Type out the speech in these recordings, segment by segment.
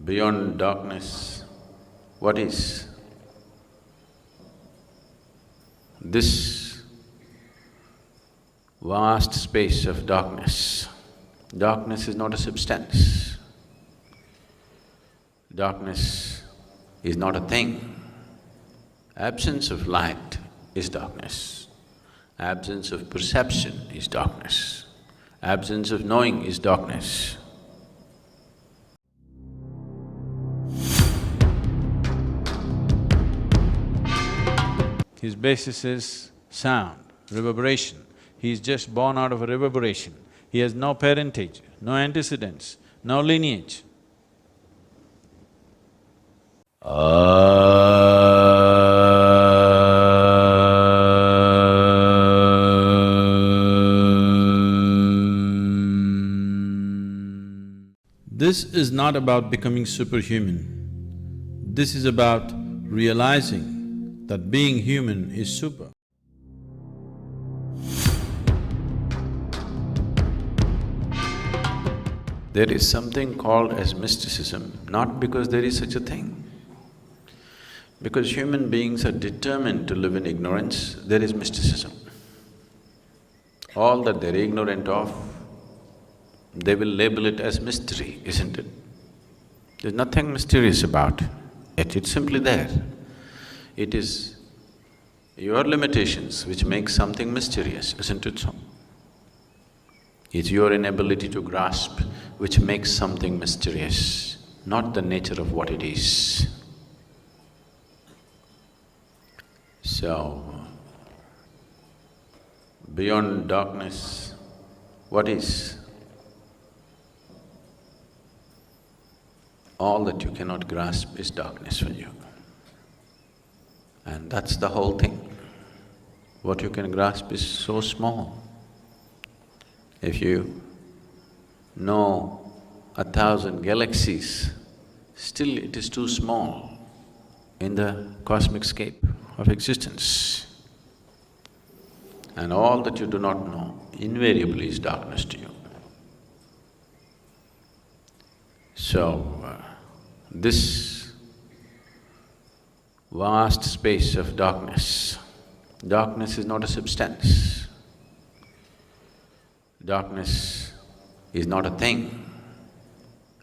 Beyond darkness, what is? This vast space of darkness. Darkness is not a substance. Darkness is not a thing. Absence of light is darkness. Absence of perception is darkness. Absence of knowing is darkness. His basis is sound, reverberation. He is just born out of a reverberation. He has no parentage, no antecedents, no lineage. This is not about becoming superhuman. This is about realizing that being human is super. There is something called as mysticism, not because there is such a thing. Because human beings are determined to live in ignorance, there is mysticism. All that they're ignorant of, they will label it as mystery, isn't it? There's nothing mysterious about it, it's simply there. It is your limitations which make something mysterious, isn't it so? It's your inability to grasp which makes something mysterious, not the nature of what it is. So, beyond darkness, what is? All that you cannot grasp is darkness for you. And that's the whole thing. What you can grasp is so small. If you know 1,000 galaxies, still it is too small in the cosmic scape of existence. And all that you do not know invariably is darkness to you. So, this vast space of darkness, darkness is not a substance. Darkness is not a thing.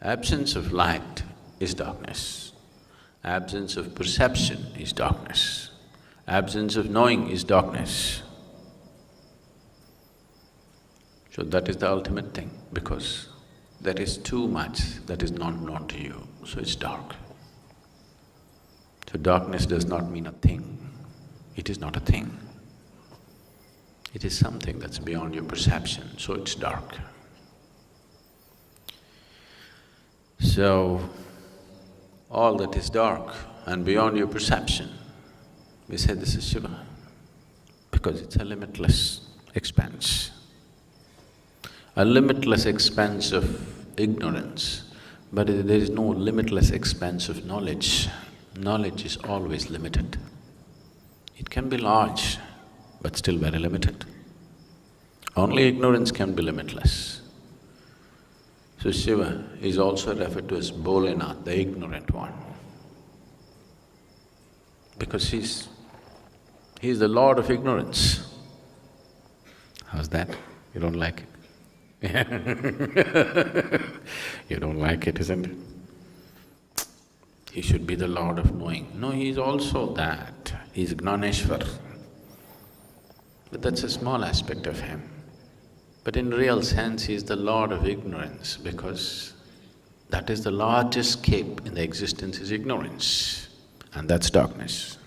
Absence of light is darkness. Absence of perception is darkness. Absence of knowing is darkness. So that is the ultimate thing, because there is too much that is not known to you, so it's dark. So darkness does not mean a thing, it is not a thing. It is something that's beyond your perception, so it's dark. So, all that is dark and beyond your perception, we say this is Shiva, because it's a limitless expanse. A limitless expanse of ignorance, but there is no limitless expanse of knowledge. Knowledge is always limited. It can be large, but still very limited. Only ignorance can be limitless. So Shiva is also referred to as Bholinath, the ignorant one, because he's the lord of ignorance. How's that? You don't like it? You don't like it, isn't it? He should be the lord of knowing. No, he's also that. He's Gnaneshwar. But that's a small aspect of him. But in real sense, he's the lord of ignorance, because that is the largest scape in the existence is ignorance, and that's darkness.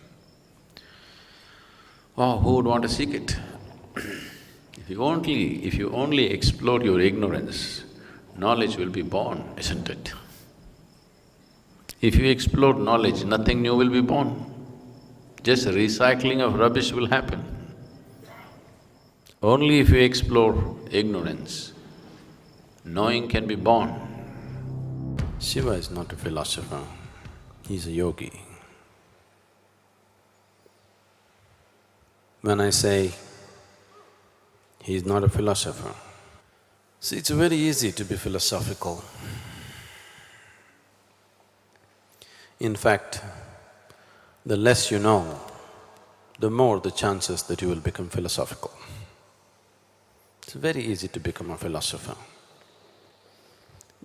Oh, who would want to seek it? If you only explore your ignorance, knowledge will be born, isn't it? If you explore knowledge, nothing new will be born. Just recycling of rubbish will happen. Only if you explore ignorance, knowing can be born. Shiva is not a philosopher, he's a yogi. When I say he's not a philosopher, see, it's very easy to be philosophical. In fact, the less you know, the more the chances that you will become philosophical. It's very easy to become a philosopher.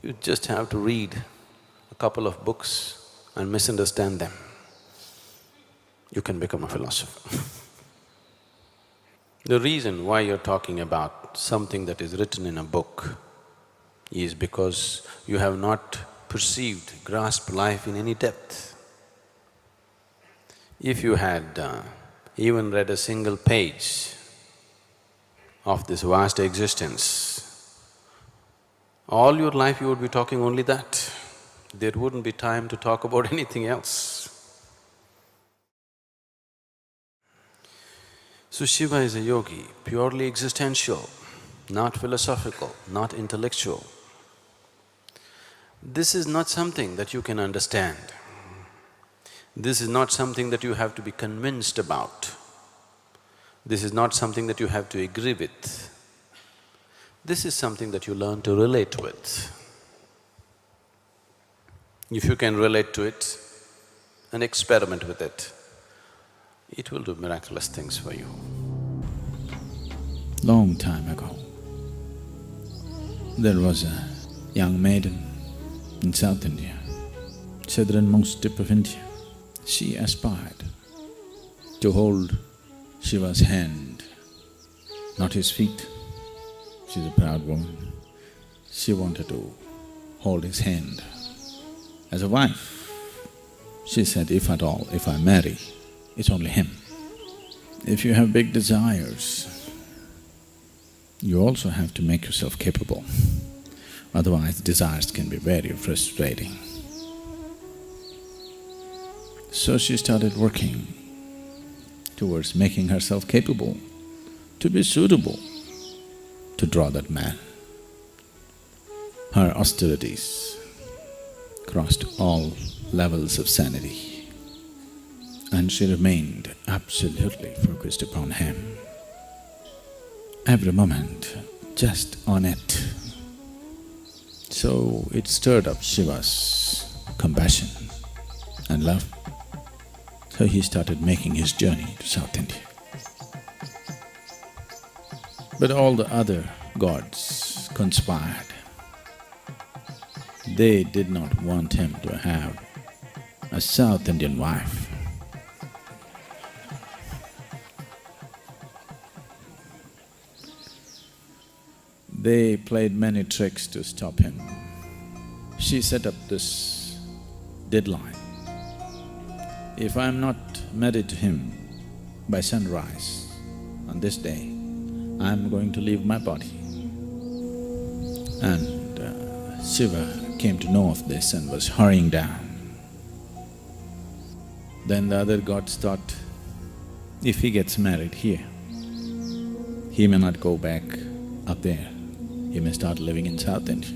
You just have to read a couple of books and misunderstand them. You can become a philosopher. The reason why you're talking about something that is written in a book is because you have not perceived, grasped life in any depth. If you had even read a single page of this vast existence, all your life you would be talking only that. There wouldn't be time to talk about anything else. So Shiva is a yogi, purely existential, not philosophical, not intellectual. This is not something that you can understand. This is not something that you have to be convinced about. This is not something that you have to agree with. This is something that you learn to relate with. If you can relate to it and experiment with it, it will do miraculous things for you. Long time ago, there was a young maiden in South India, southernmost tip of India. She aspired to hold Shiva's hand, not his feet. She's a proud woman. She wanted to hold his hand as a wife. She said, if at all, if I marry, it's only him. If you have big desires, you also have to make yourself capable. Otherwise, desires can be very frustrating. So she started working towards making herself capable to be suitable to draw that man. Her austerities crossed all levels of sanity, and she remained absolutely focused upon him. Every moment, just on it. So it stirred up Shiva's compassion and love. So he started making his journey to South India. But all the other gods conspired. They did not want him to have a South Indian wife. They played many tricks to stop him. She set up this deadline. If I'm not married to him by sunrise on this day, I'm going to leave my body. And Shiva came to know of this and was hurrying down. Then the other gods thought, if he gets married here, he may not go back up there. He may start living in South India.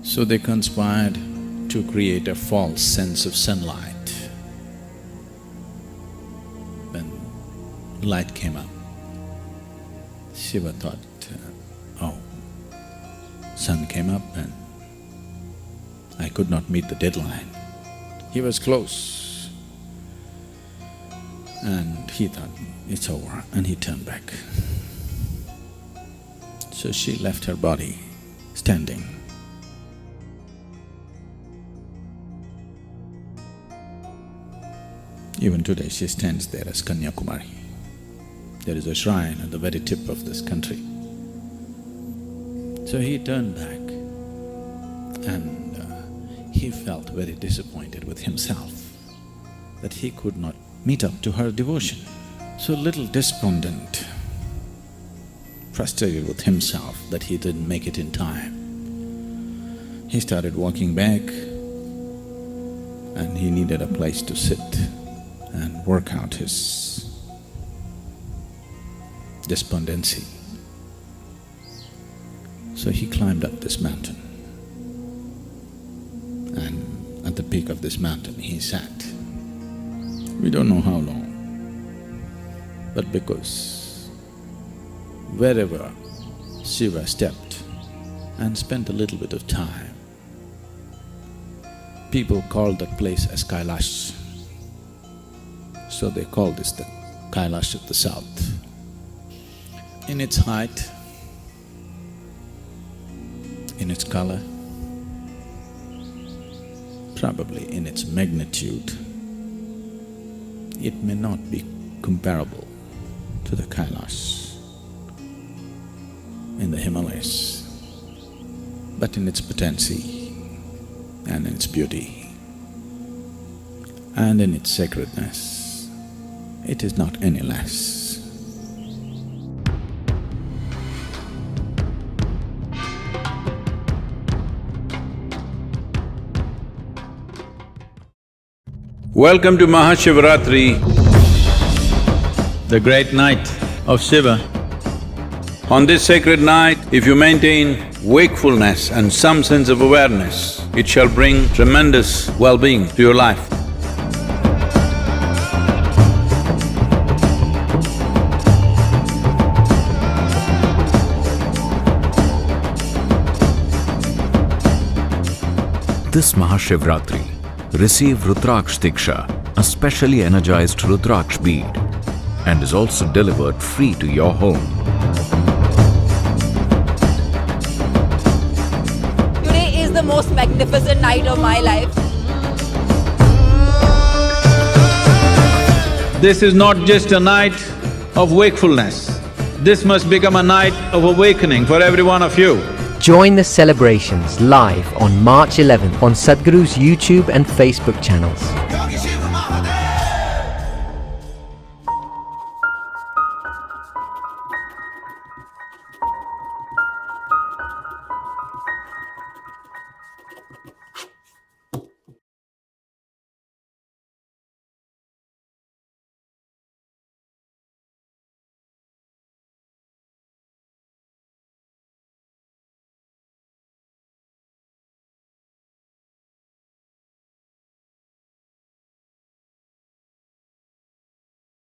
So they conspired to create a false sense of sunlight. When light came up, Shiva thought, oh, sun came up and I could not meet the deadline. He was close and he thought, it's over, and he turned back. So she left her body standing. Even today she stands there as Kanyakumari. There is a shrine at the very tip of this country. So he turned back and he felt very disappointed with himself that he could not meet up to her devotion. So little despondent, frustrated with himself that he didn't make it in time. He started walking back and he needed a place to sit and work out his despondency. So he climbed up this mountain, and at the peak of this mountain he sat. We don't know how long, but because wherever Shiva stepped and spent a little bit of time, People call that place as Kailash. So they call this the Kailash of the south. In its height, in its color, probably in its magnitude, it may not be comparable to the Kailash in the Himalayas, but in its potency and in its beauty and in its sacredness, it is not any less. Welcome to Mahashivratri, the great night of Shiva. On this sacred night, if you maintain wakefulness and some sense of awareness, it shall bring tremendous well-being to your life. This Mahashivratri, receive Rudraksh Diksha, a specially energized Rudraksh bead, and is also delivered free to your home. Today is the most magnificent night of my life. This is not just a night of wakefulness. This must become a night of awakening for every one of you. Join the celebrations live on March 11th on Sadhguru's YouTube and Facebook channels.